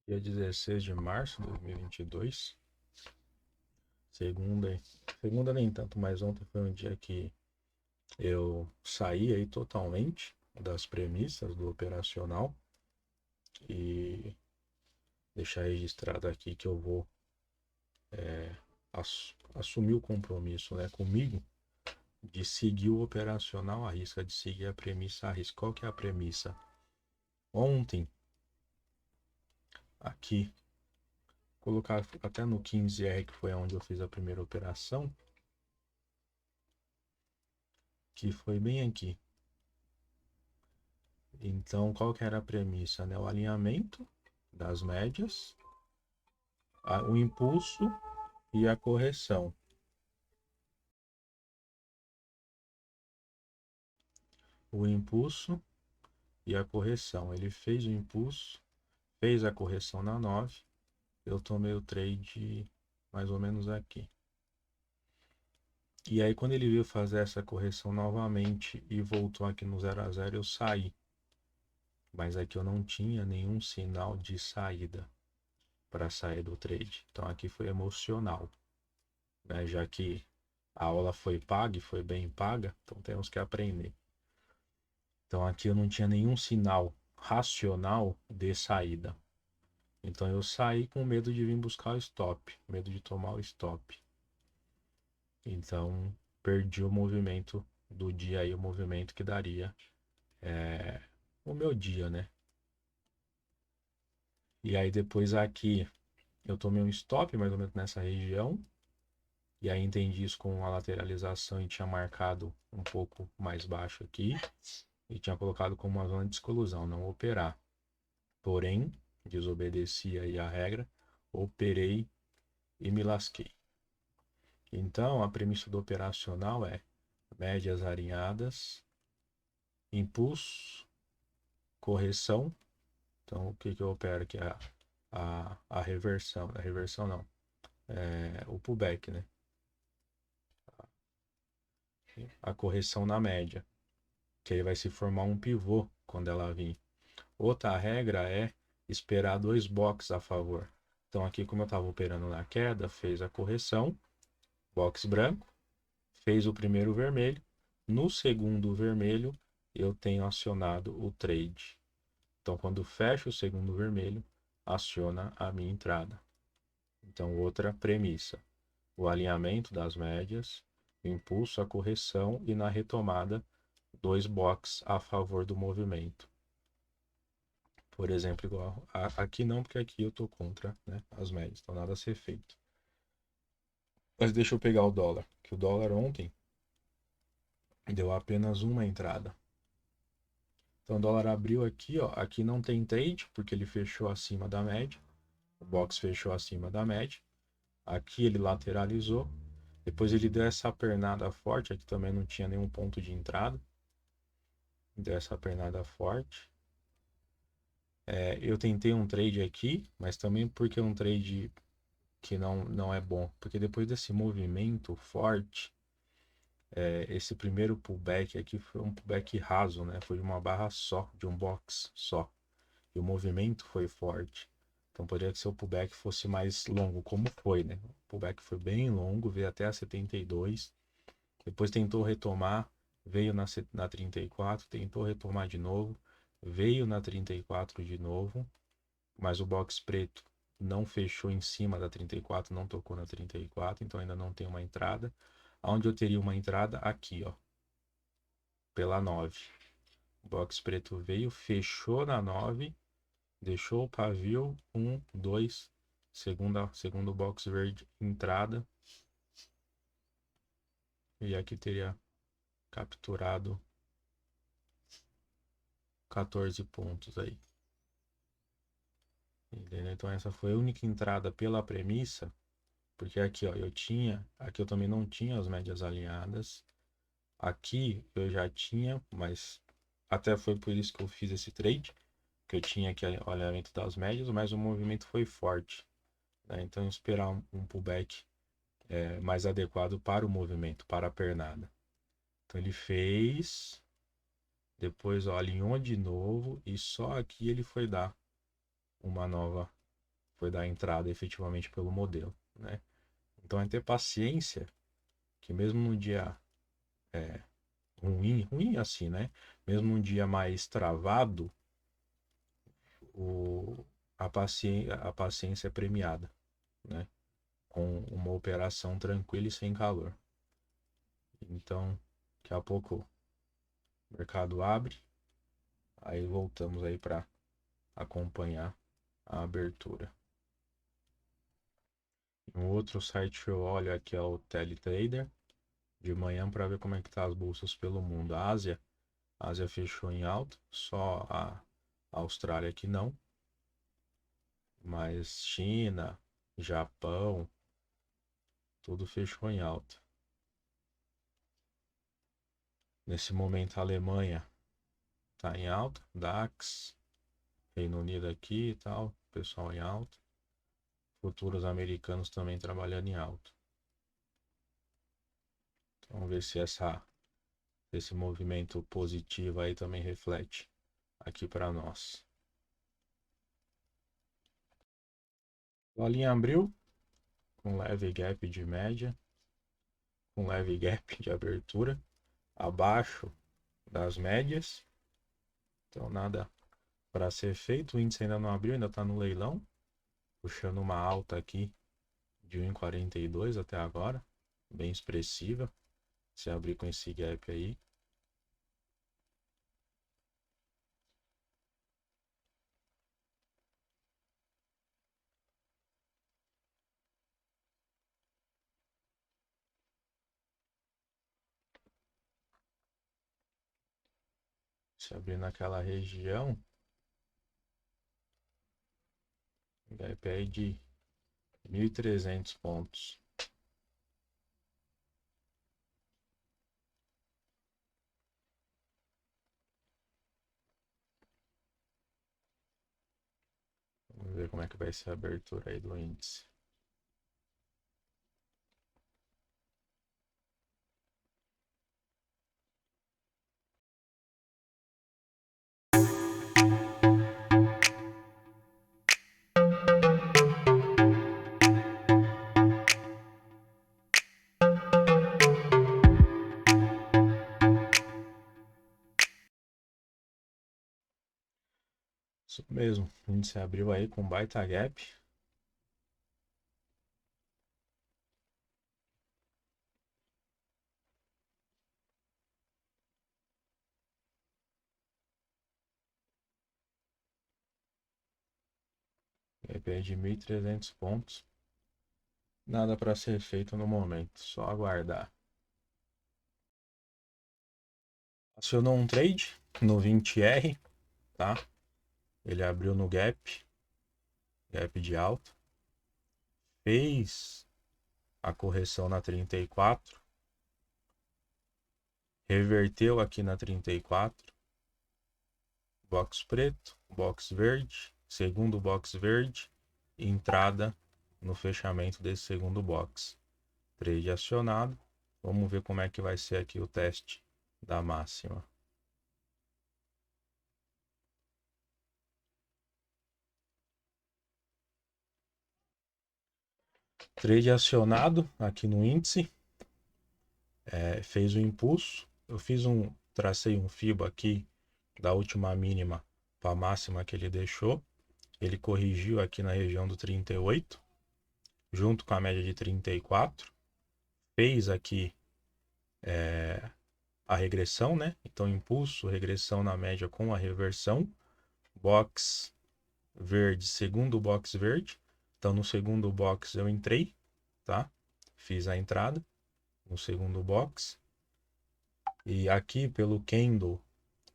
Dia 16 de março de 2022. Segunda nem tanto, mas ontem foi um dia que eu saí aí totalmente das premissas do operacional e deixar registrado aqui que eu vou assumir o compromisso, né, comigo de seguir o operacional à risca, de seguir a premissa à risca. Qual que é a premissa? Ontem, aqui, colocar até no 15R, que foi onde eu fiz a primeira operação, que foi bem aqui. Então, qual que era a premissa, né? O alinhamento das médias, o impulso e a correção. O impulso e a correção. Ele fez o impulso, fez a correção na 9. Eu tomei o trade mais ou menos aqui. E aí, quando ele veio fazer essa correção novamente e voltou aqui no 0 a 0, eu saí. Mas aqui eu não tinha nenhum sinal de saída para sair do trade. Então aqui foi emocional, né? Já que a aula foi paga e foi bem paga, então temos que aprender. Então aqui eu não tinha nenhum sinal racional de saída. Então eu saí com medo de vir buscar o stop, medo de tomar o stop. Então perdi o movimento do dia aí, o movimento que daria o meu dia, né? E aí depois aqui eu tomei um stop mais ou menos nessa região. E aí entendi isso com a lateralização e tinha marcado um pouco mais baixo aqui. E tinha colocado como uma zona de exclusão, não operar. Porém, desobedeci aí a regra, operei e me lasquei. Então, a premissa do operacional é médias alinhadas, impulso, correção. Então, o que eu opero aqui? A reversão. A reversão não. O pullback, né? A correção na média. Que aí vai se formar um pivô quando ela vir. Outra regra é esperar dois boxes a favor. Então aqui, como eu estava operando na queda, fez a correção, box branco, fez o primeiro vermelho. No segundo vermelho, eu tenho acionado o trade. Então quando fecha o segundo vermelho, aciona a minha entrada. Então outra premissa, o alinhamento das médias, o impulso, a correção e na retomada, dois boxes a favor do movimento. Por exemplo, igual aqui não, porque aqui eu tô contra, né, as médias, então nada a ser feito. Mas deixa eu pegar o dólar, que o dólar ontem deu apenas uma entrada. Então o dólar abriu aqui, ó, aqui não tem trade, porque ele fechou acima da média, o box fechou acima da média. Aqui ele lateralizou, depois ele deu essa pernada forte, aqui também não tinha nenhum ponto de entrada. Deu essa pernada forte. Eu tentei um trade aqui, mas também porque é um trade que não é bom, porque depois desse movimento forte, esse primeiro pullback aqui foi um pullback raso, né? Foi de uma barra só, de um box só, e o movimento foi forte. Então poderia que seu pullback fosse mais longo, como foi, né? O pullback foi bem longo, veio até a 72, depois tentou retomar, veio na 34, tentou retomar de novo, veio na 34 de novo, mas o box preto não fechou em cima da 34, não tocou na 34, então ainda não tem uma entrada. Onde eu teria uma entrada? Aqui, ó, pela 9. O box preto veio, fechou na 9, deixou o pavio, 1, 2, segundo box verde, entrada. E aqui teria capturado 14 pontos aí. Entendeu? Então essa foi a única entrada pela premissa, porque aqui, ó, aqui eu também não tinha as médias alinhadas. Aqui eu já tinha, mas até foi por isso que eu fiz esse trade, que eu tinha aqui o alinhamento das médias, mas o movimento foi forte, né? Então esperar um pullback mais adequado para o movimento, para a pernada. Então ele fez, depois ó, alinhou de novo e só aqui ele foi dar uma nova foi dar entrada efetivamente pelo modelo, né? Então é ter paciência, que mesmo no dia ruim assim, né? Mesmo num dia mais travado, a paciência é premiada, né? Com uma operação tranquila e sem calor. Então, daqui a pouco o mercado abre, aí voltamos aí para acompanhar a abertura. Um outro site que eu olho aqui é o Teletrader, de manhã, para ver como é que tá as bolsas pelo mundo. A Ásia fechou em alta, só a Austrália que não, mas China, Japão, tudo fechou em alta. Nesse momento a Alemanha está em alta, DAX, Reino Unido aqui e tal, pessoal em alta. Futuros americanos também trabalhando em alta. Então, vamos ver se esse movimento positivo aí também reflete aqui para nós. A linha abriu com leve gap de média, com leve gap de abertura, abaixo das médias. Então nada para ser feito. O índice ainda não abriu, ainda está no leilão, puxando uma alta aqui de 1,42 até agora, bem expressiva. Se abrir com esse gap aí, se abrir naquela região, gap aí de 1.300 pontos. Vamos ver como é que vai ser a abertura aí do índice. Isso mesmo, o índice abriu aí com baita gap. Gap aí de 1.300 pontos. Nada para ser feito no momento, só aguardar. Acionou um trade no 20R, tá? Ele abriu no gap de alta. Fez a correção na 34. Reverteu aqui na 34. Box preto, box verde, segundo box verde, entrada no fechamento desse segundo box. Trade acionado. Vamos ver como é que vai ser aqui o teste da máxima. Trade acionado aqui no índice. Fez o impulso. Eu tracei um FIBO aqui da última mínima para a máxima que ele deixou. Ele corrigiu aqui na região do 38, junto com a média de 34. Fez aqui a regressão, né? Então, impulso, regressão na média com a reversão. Box verde, segundo box verde. Então, no segundo box eu entrei, tá? Fiz a entrada no segundo box. E aqui, pelo candle,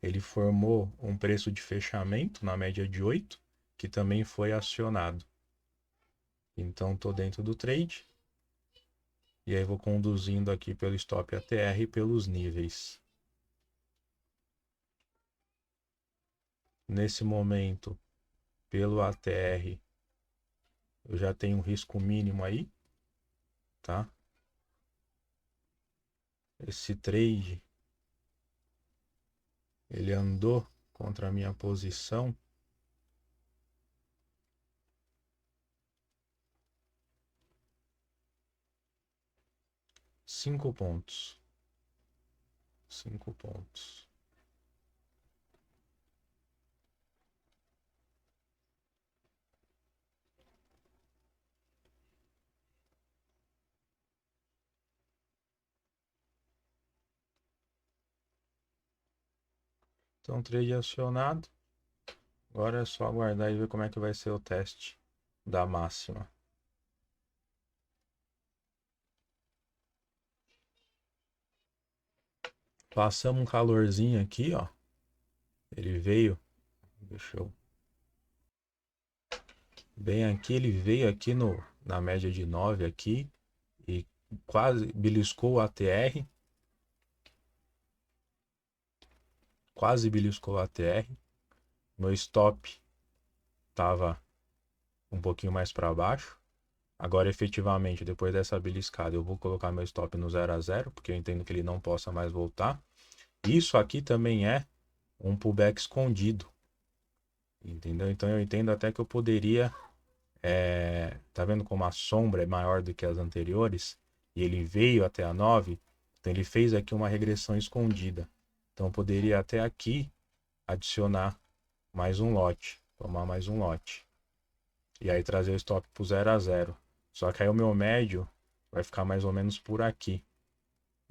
ele formou um preço de fechamento na média de 8, que também foi acionado. Então, estou dentro do trade. E aí vou conduzindo aqui pelo stop ATR e pelos níveis. Nesse momento, pelo ATR, eu já tenho um risco mínimo aí, tá? Esse trade, ele andou contra a minha posição 5 pontos. 5 pontos. Então, trade acionado. Agora é só aguardar e ver como é que vai ser o teste da máxima. Passamos um calorzinho aqui, ó. Ele veio. Deixa eu. Bem aqui, ele veio aqui na média de 9 aqui. E quase beliscou o ATR. Quase beliscou o ATR. Meu stop tava um pouquinho mais para baixo. Agora, efetivamente, depois dessa beliscada, eu vou colocar meu stop no 0 a 0, porque eu entendo que ele não possa mais voltar. Isso aqui também é um pullback escondido, entendeu? Então eu entendo até que eu poderia, tá vendo como a sombra é maior do que as anteriores? E ele veio até a 9, então ele fez aqui uma regressão escondida. Então eu poderia até aqui adicionar mais um lote, tomar mais um lote. E aí trazer o stop pro 0 a 0. Só que aí o meu médio vai ficar mais ou menos por aqui,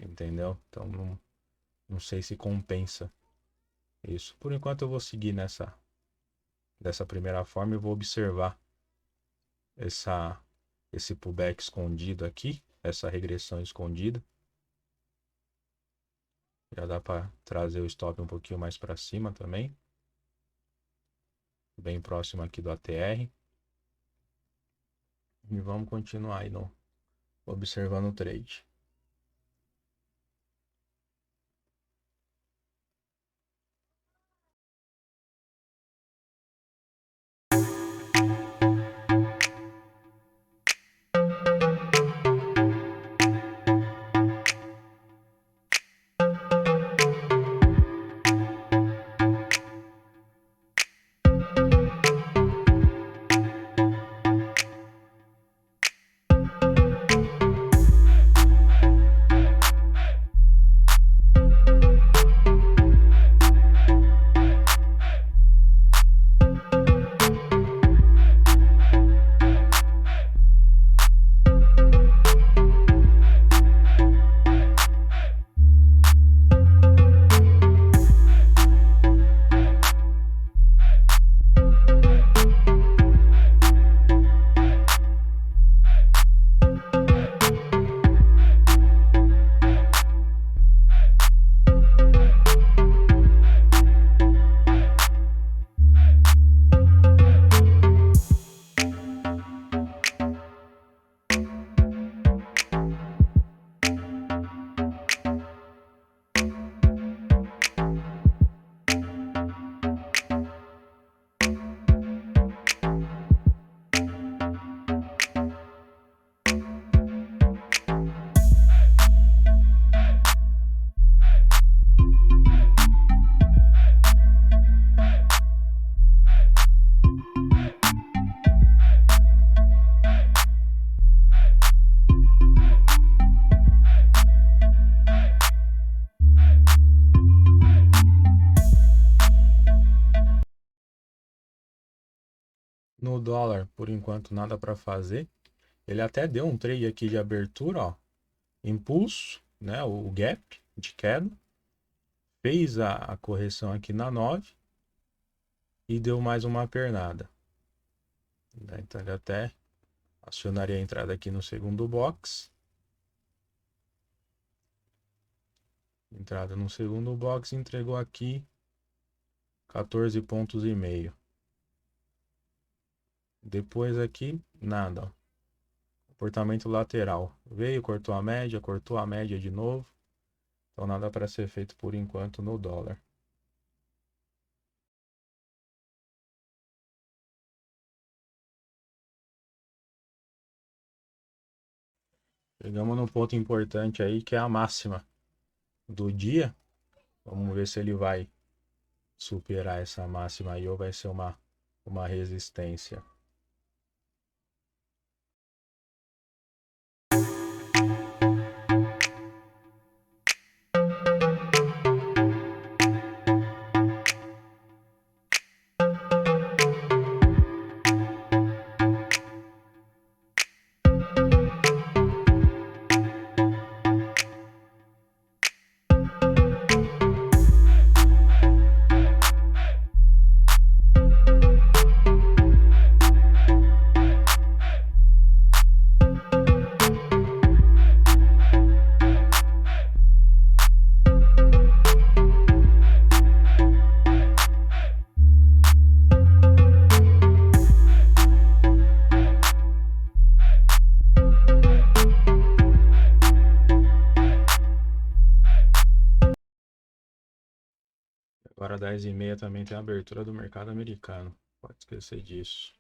entendeu? Então não sei se compensa isso. Por enquanto eu vou seguir dessa primeira forma e vou observar esse pullback escondido aqui, essa regressão escondida. Já dá para trazer o stop um pouquinho mais para cima também, bem próximo aqui do ATR. E vamos continuar aí observando o trade. No dólar, por enquanto, nada para fazer. Ele até deu um trade aqui de abertura, ó. Impulso, né? O gap de queda. Fez a correção aqui na 9 e deu mais uma pernada. Então ele até acionaria a entrada aqui no segundo box. Entrada no segundo box, entregou aqui 14 pontos e meio. Depois aqui, nada, ó. Comportamento lateral. Veio, cortou a média de novo. Então nada para ser feito por enquanto no dólar. Chegamos num ponto importante aí, que é a máxima do dia. Vamos ver se ele vai superar essa máxima aí ou vai ser uma resistência. Agora 10h30 também tem a abertura do mercado americano. Pode esquecer disso.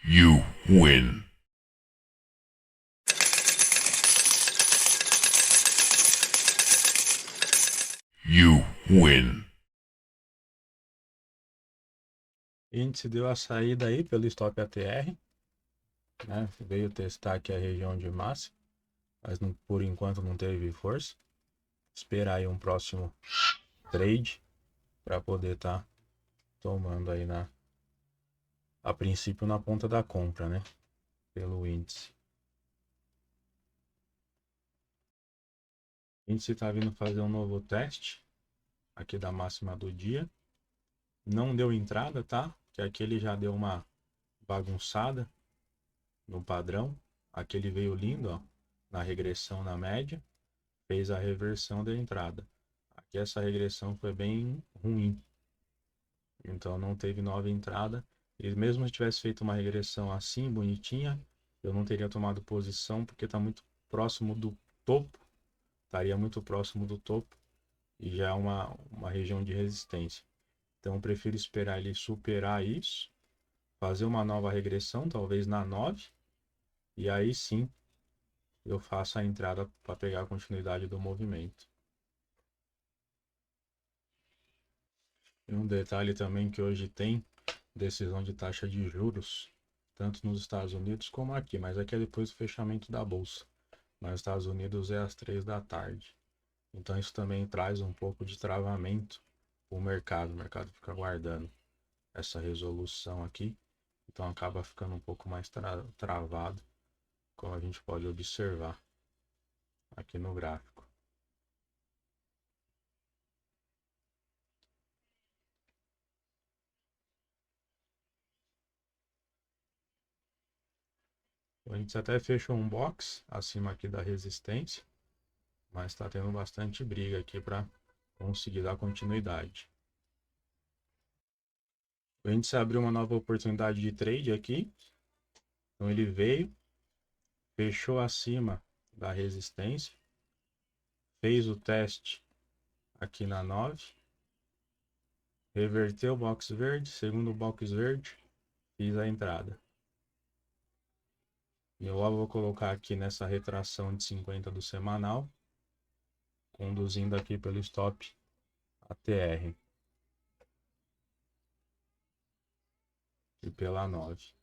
You win. You win. Índice deu a saída aí pelo stop ATR, né? Veio testar aqui a região de máxima, mas não, por enquanto não teve força. Esperar aí um próximo trade para poder estar tomando aí a princípio na ponta da compra, né? Pelo índice. O índice está vindo fazer um novo teste aqui da máxima do dia. Não deu entrada, tá? Que aqui ele já deu uma bagunçada no padrão. Aqui ele veio lindo, ó, na regressão na média. Fez a reversão da entrada. Aqui essa regressão foi bem ruim. Então não teve nova entrada. E mesmo se tivesse feito uma regressão assim, bonitinha, eu não teria tomado posição porque está muito próximo do topo. Estaria muito próximo do topo e já é uma região de resistência. Então eu prefiro esperar ele superar isso, fazer uma nova regressão, talvez na 9, e aí sim eu faço a entrada para pegar a continuidade do movimento. E um detalhe também que hoje tem decisão de taxa de juros, tanto nos Estados Unidos como aqui, mas aqui é depois do fechamento da bolsa. Nos Estados Unidos é às 3 da tarde. Então isso também traz um pouco de travamento para o mercado. O mercado fica aguardando essa resolução aqui. Então acaba ficando um pouco mais travado, como a gente pode observar aqui no gráfico. A gente até fechou um box acima aqui da resistência, mas está tendo bastante briga aqui para conseguir dar continuidade. O índice abriu uma nova oportunidade de trade aqui. Então ele veio, fechou acima da resistência, fez o teste aqui na 9, reverteu o box verde, segundo box verde, fiz a entrada. E eu vou colocar aqui nessa retração de 50 do semanal, conduzindo aqui pelo stop ATR e pela 9.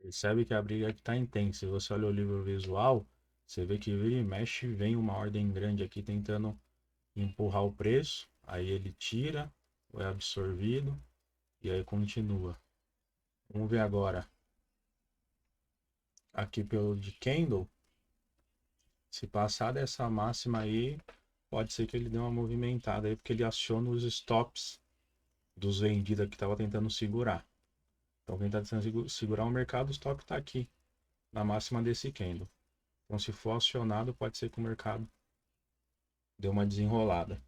Percebe que a briga aqui tá intensa. Se você olha o livro visual, você vê que vira e mexe, vem uma ordem grande aqui tentando empurrar o preço. Aí ele tira, é absorvido e aí continua. Vamos ver agora aqui pelo de candle. Se passar dessa máxima aí, pode ser que ele dê uma movimentada aí, porque ele aciona os stops dos vendidos que estava tentando segurar. Então quem está tentando segurar o mercado, o stop está aqui, na máxima desse candle. Então se for acionado, pode ser que o mercado dê uma desenrolada.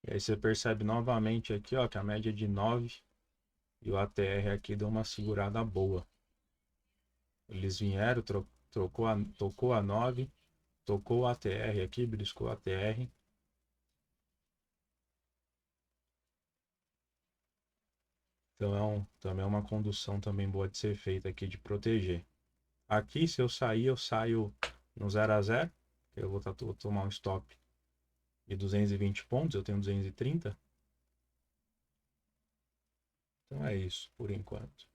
E aí você percebe novamente aqui, ó, que a média é de 9 e o ATR aqui deu uma segurada boa. Eles vieram, tocou a 9, tocou o ATR aqui, beliscou o ATR. Então também é uma condução também boa de ser feita aqui, de proteger. Aqui, se eu sair, eu saio no 0 a 0. Eu vou tomar um stop de 220 pontos, eu tenho 230. Então é isso, por enquanto.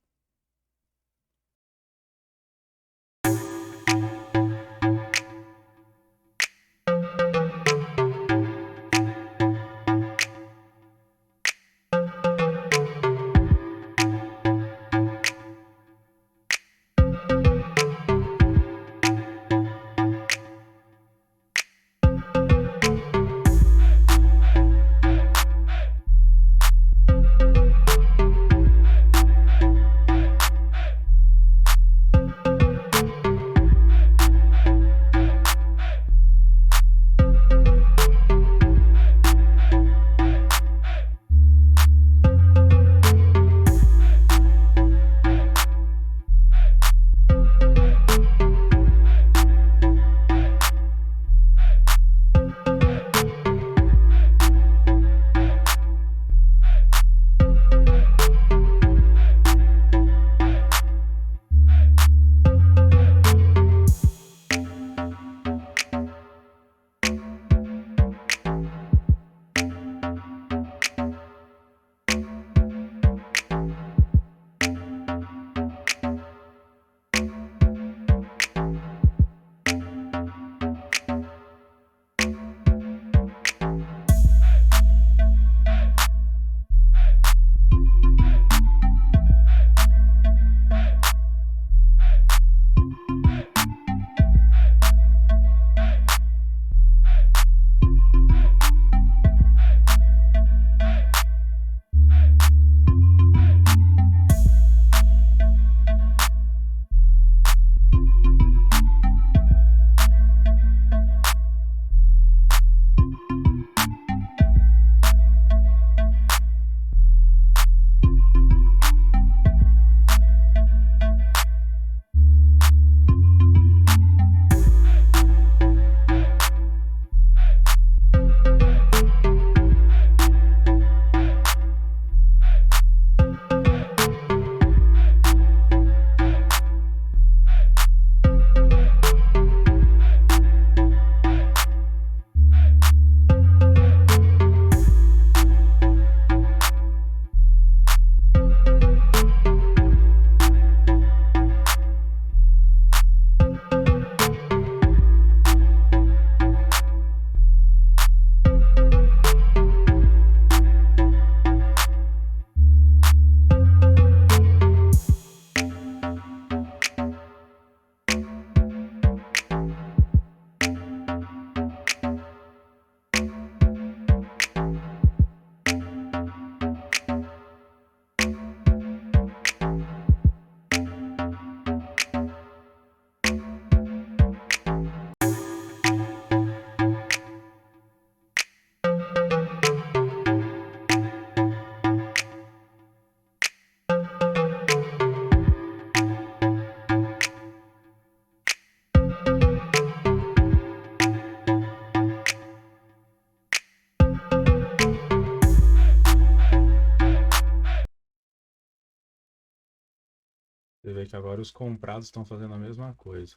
que agora os comprados estão fazendo a mesma coisa.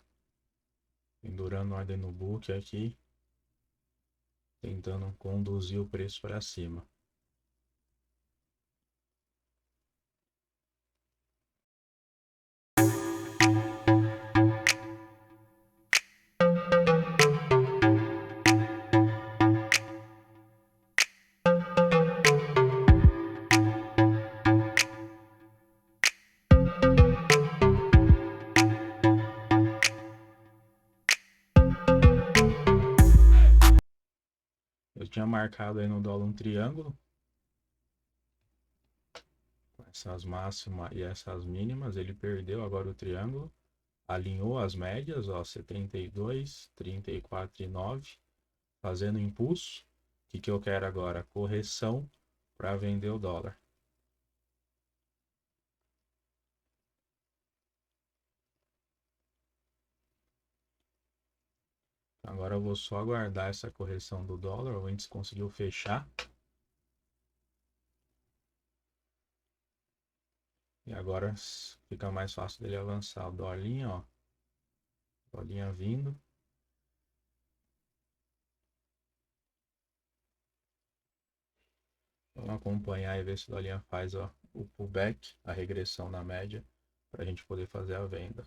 Pendurando ordem no book aqui. Tentando conduzir o preço para cima. Eu tinha marcado aí no dólar um triângulo. Com essas máximas e essas mínimas. Ele perdeu agora o triângulo. Alinhou as médias, ó, 72, 34,9. Fazendo impulso. O que eu quero agora? Correção para vender o dólar. Agora eu vou só aguardar essa correção do dólar. O índice conseguiu fechar. E agora fica mais fácil dele avançar. O dólarinha, ó. Dólarinha vindo. Vamos acompanhar e ver se o dólarinha faz, ó, o pullback, a regressão na média, para a gente poder fazer a venda.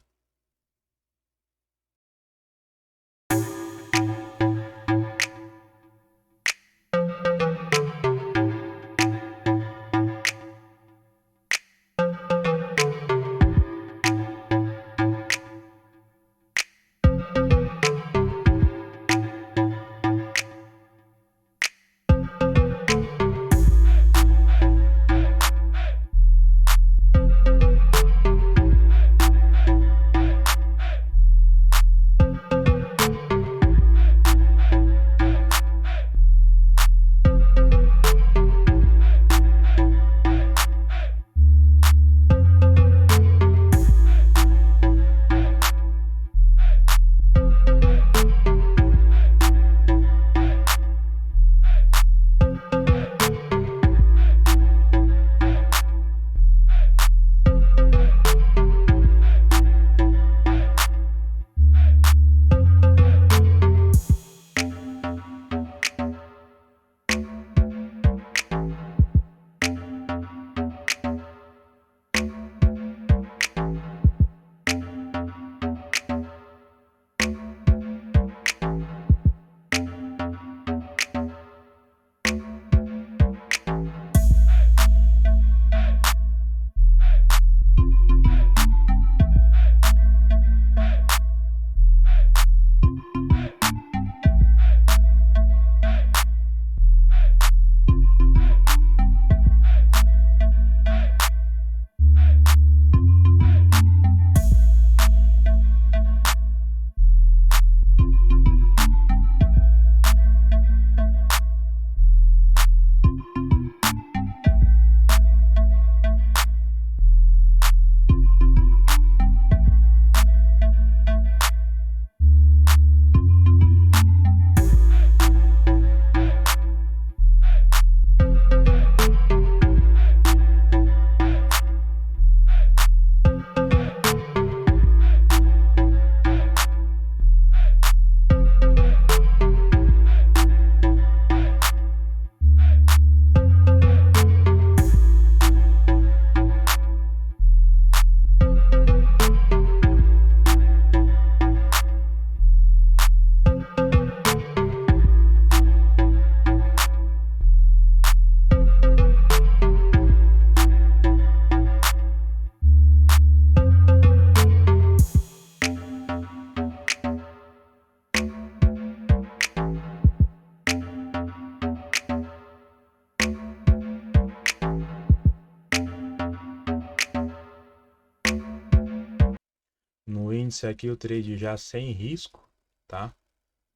No índice aqui o trade já sem risco, tá?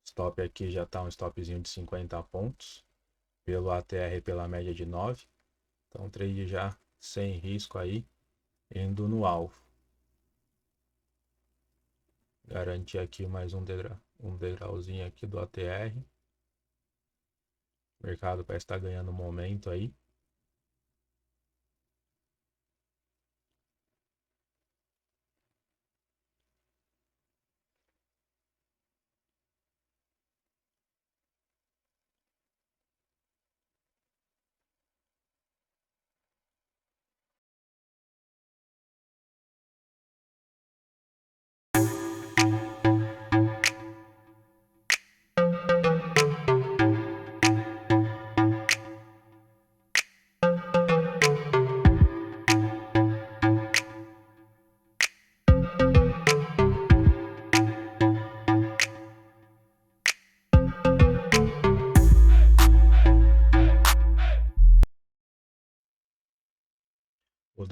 Stop aqui já tá um stopzinho de 50 pontos. Pelo ATR pela média de 9. Então trade já sem risco aí, indo no alvo. Garantir aqui mais um degrauzinho aqui do ATR. O mercado parece estar ganhando momento aí.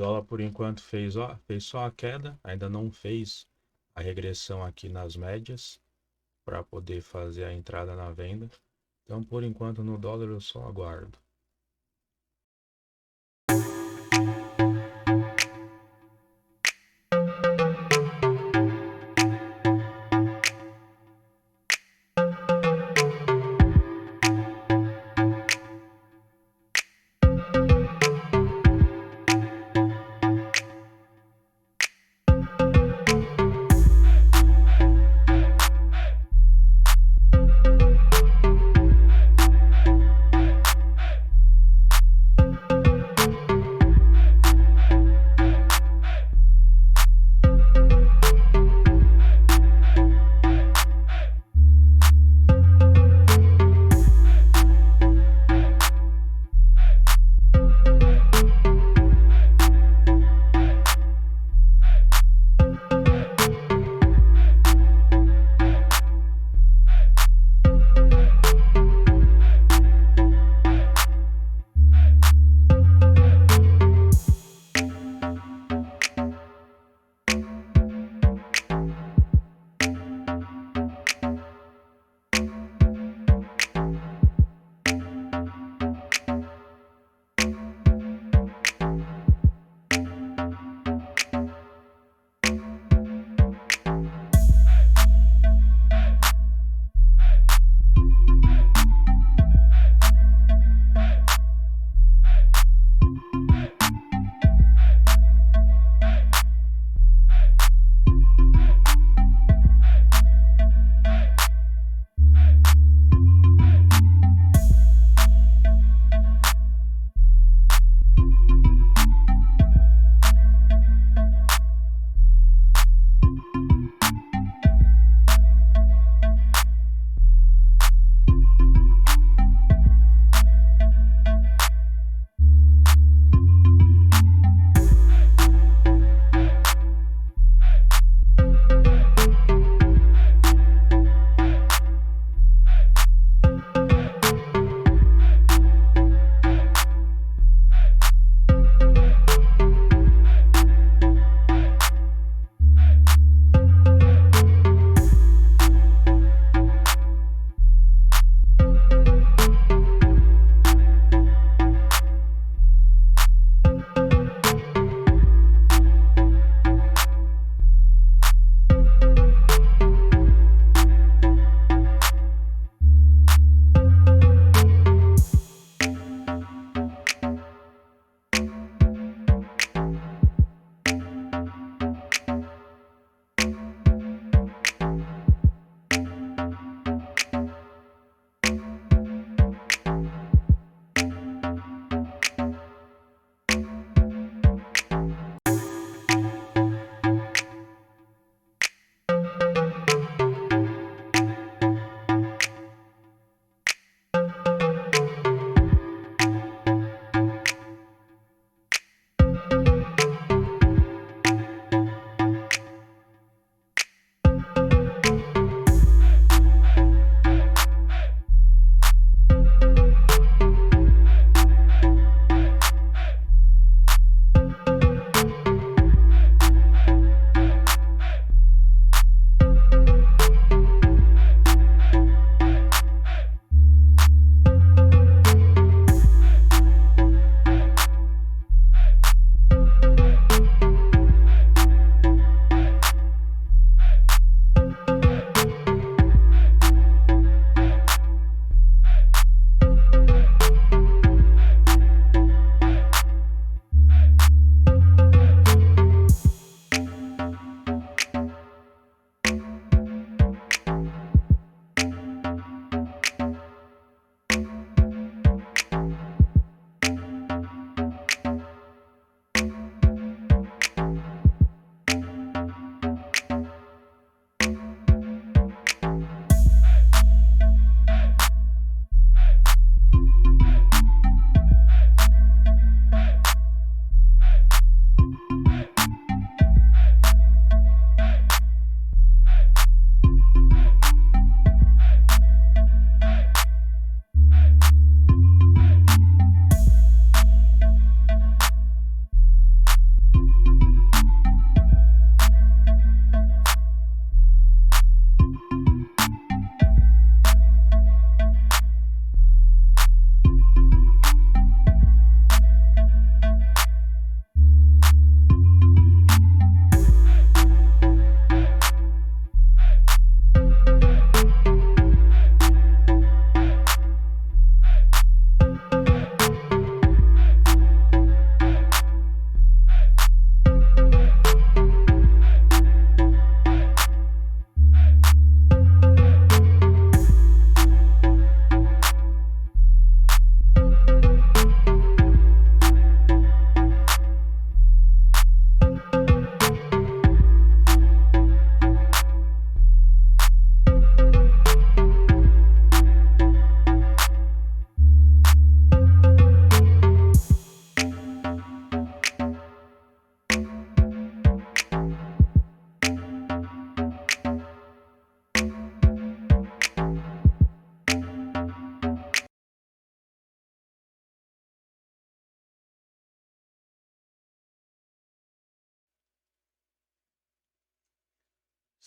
dólar por enquanto fez só a queda, ainda não fez a regressão aqui nas médias para poder fazer a entrada na venda. Então, por enquanto, no dólar eu só aguardo.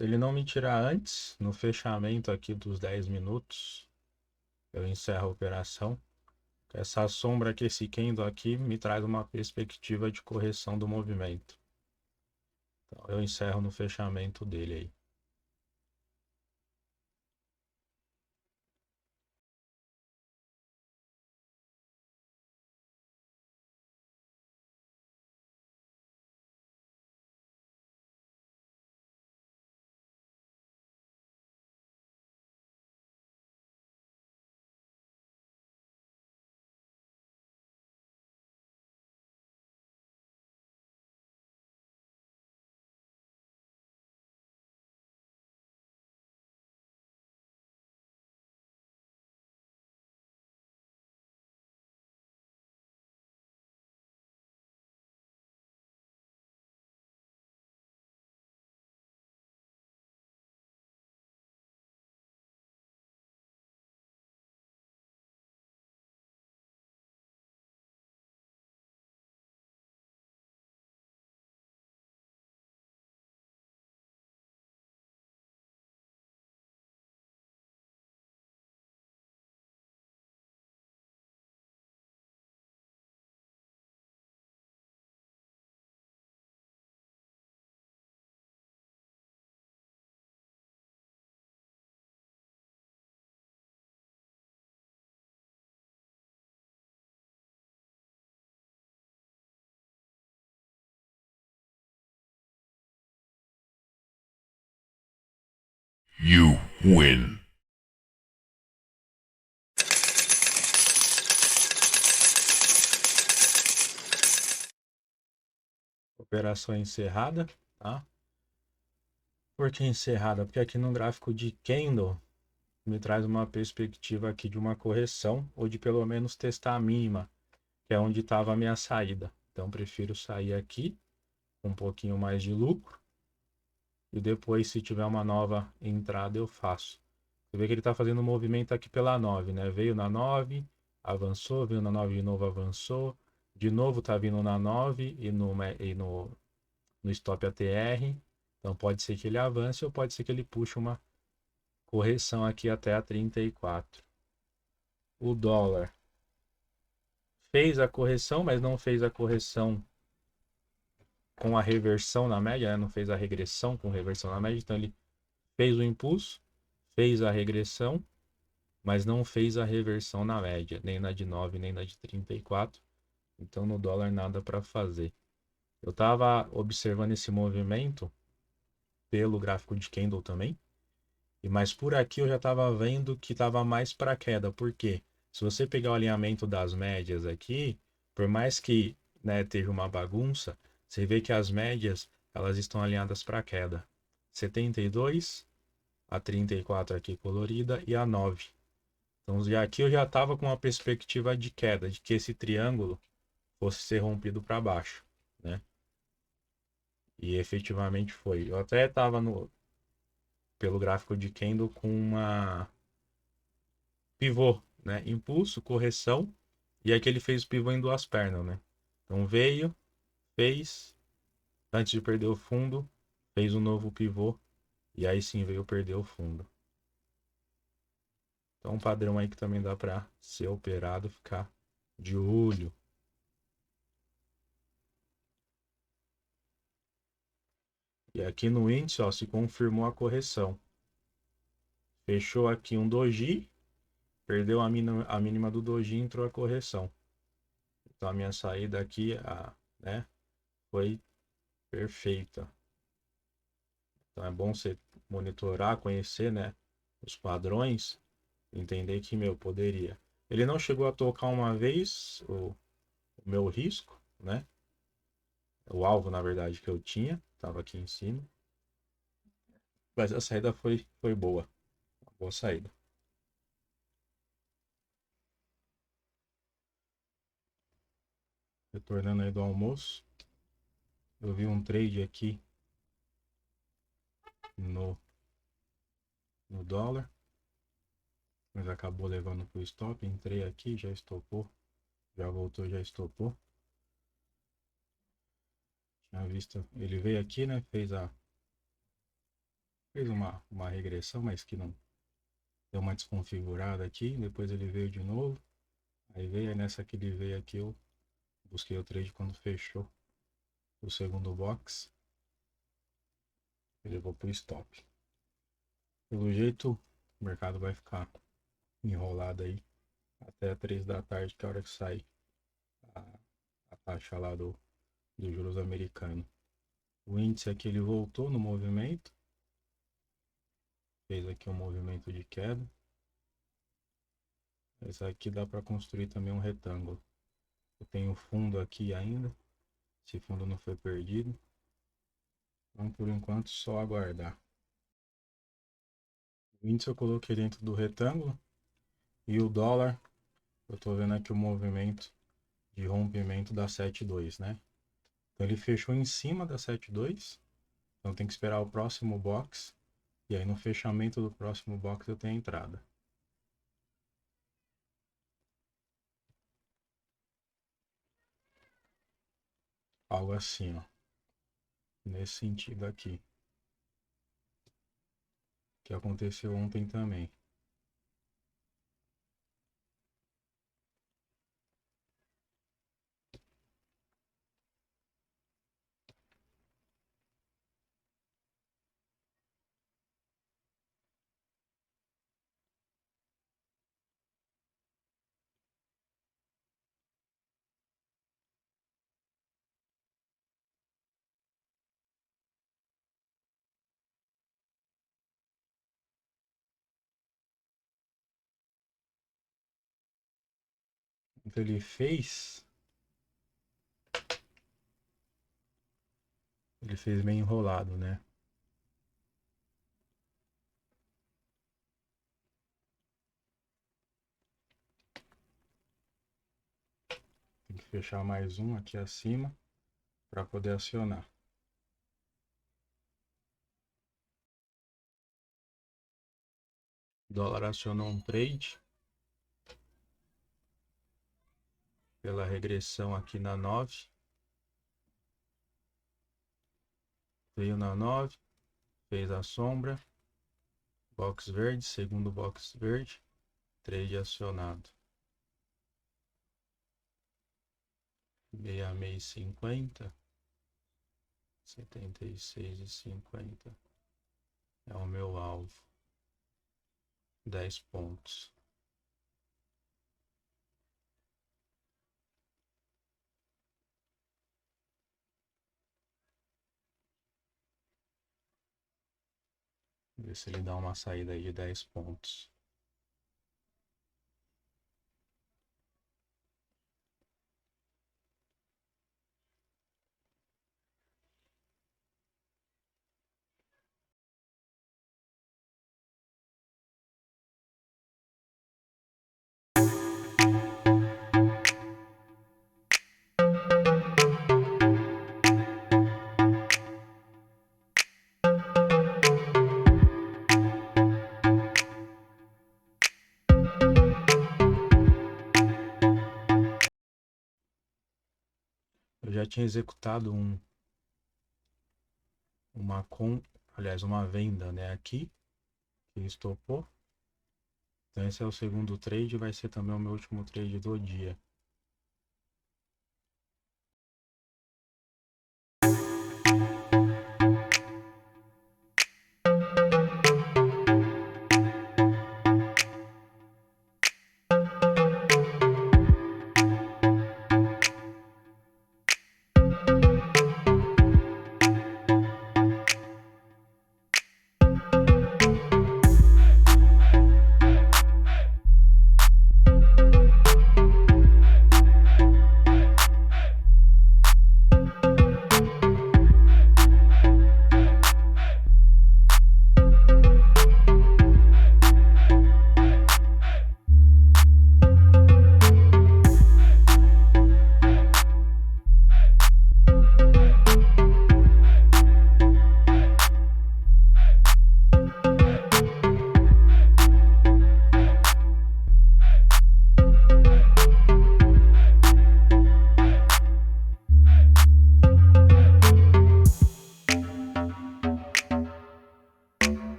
Se ele não me tirar antes, no fechamento aqui dos 10 minutos, eu encerro a operação. Essa sombra aqui, esse candle aqui, me traz uma perspectiva de correção do movimento. Então, eu encerro no fechamento dele aí. You win. Operação encerrada, tá? Por que encerrada? Porque aqui no gráfico de candle me traz uma perspectiva aqui de uma correção, ou de pelo menos testar a mínima, que é onde estava a minha saída. Então, prefiro sair aqui com um pouquinho mais de lucro, e depois, se tiver uma nova entrada, eu faço. Você vê que ele está fazendo um movimento aqui pela 9, né? Veio na 9, avançou, veio na 9 de novo, avançou. De novo está vindo na 9 e no stop ATR. Então pode ser que ele avance ou pode ser que ele puxe uma correção aqui até a 34. O dólar fez a correção, mas não fez a correção com a reversão na média, né? Não fez a regressão com reversão na média. Então ele fez o impulso, fez a regressão, mas não fez a reversão na média, nem na de 9, nem na de 34. Então no dólar nada para fazer. Eu estava observando esse movimento pelo gráfico de candle também, mas por aqui eu já estava vendo que estava mais para queda. Por quê? Se você pegar o alinhamento das médias aqui, por mais que, né, esteja uma bagunça, você vê que as médias elas estão alinhadas para queda. 72, a 34 aqui colorida e a 9. Então já aqui eu já estava com uma perspectiva de queda, de que esse triângulo fosse ser rompido para baixo, né? E efetivamente foi. Eu até estava pelo gráfico de candle com uma pivô, né? Impulso, correção, e aqui ele fez o pivô em duas pernas, né? Então veio, fez, antes de perder o fundo, fez um novo pivô, e aí sim veio perder o fundo. Então um padrão aí que também dá para ser operado, ficar de olho. E aqui no índice, ó, se confirmou a correção. Fechou aqui um doji, perdeu a mínima do doji e entrou a correção. Então a minha saída aqui, né, foi perfeita. Então é bom você monitorar, conhecer, né, os padrões, entender que, meu, poderia. Ele não chegou a tocar uma vez o meu risco, né? O alvo, na verdade, que eu tinha, estava aqui em cima. Mas a saída foi boa. Uma boa saída. Retornando aí do almoço, eu vi um trade aqui no dólar, mas acabou levando pro stop. Entrei aqui, já estopou, já voltou, já estopou. Tinha visto, ele veio aqui, né? Fez Fez uma regressão, mas que não deu uma desconfigurada aqui. Depois ele veio de novo. Aí veio nessa que ele veio aqui, eu busquei o trade quando fechou o segundo box. Ele levou pro stop. Pelo jeito, o mercado vai ficar enrolado aí até 3 da tarde, que é a hora que sai a taxa lá do juros americano. O índice aqui ele voltou no movimento. Fez aqui um movimento de queda. Esse aqui dá para construir também um retângulo. Eu tenho fundo aqui ainda. Esse fundo não foi perdido. Então, por enquanto, só aguardar. O índice eu coloquei dentro do retângulo. E o dólar, eu tô vendo aqui o movimento de rompimento da 7.2, né? Então ele fechou em cima da 7.2. Então tem que esperar o próximo box. E aí no fechamento do próximo box eu tenho a entrada. Algo assim, ó. Nesse sentido aqui. Que aconteceu ontem também. Então ele fez meio enrolado, né? Tem que fechar mais um aqui acima para poder acionar. O dólar acionou um trade pela regressão aqui na 9. Veio na 9, fez a sombra, box verde, segundo box verde, trade acionado. 66,50, 76,50 é o meu alvo. 10 pontos. Ver se ele dá uma saída aí de 10 pontos. Eu já tinha executado uma venda, né, aqui, que estopou. Então esse é o segundo trade, vai ser também o meu último trade do dia.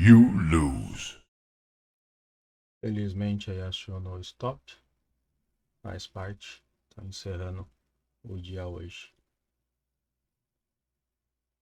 You lose. Felizmente aí acionou o stop. Faz parte. Tô encerrando o dia hoje.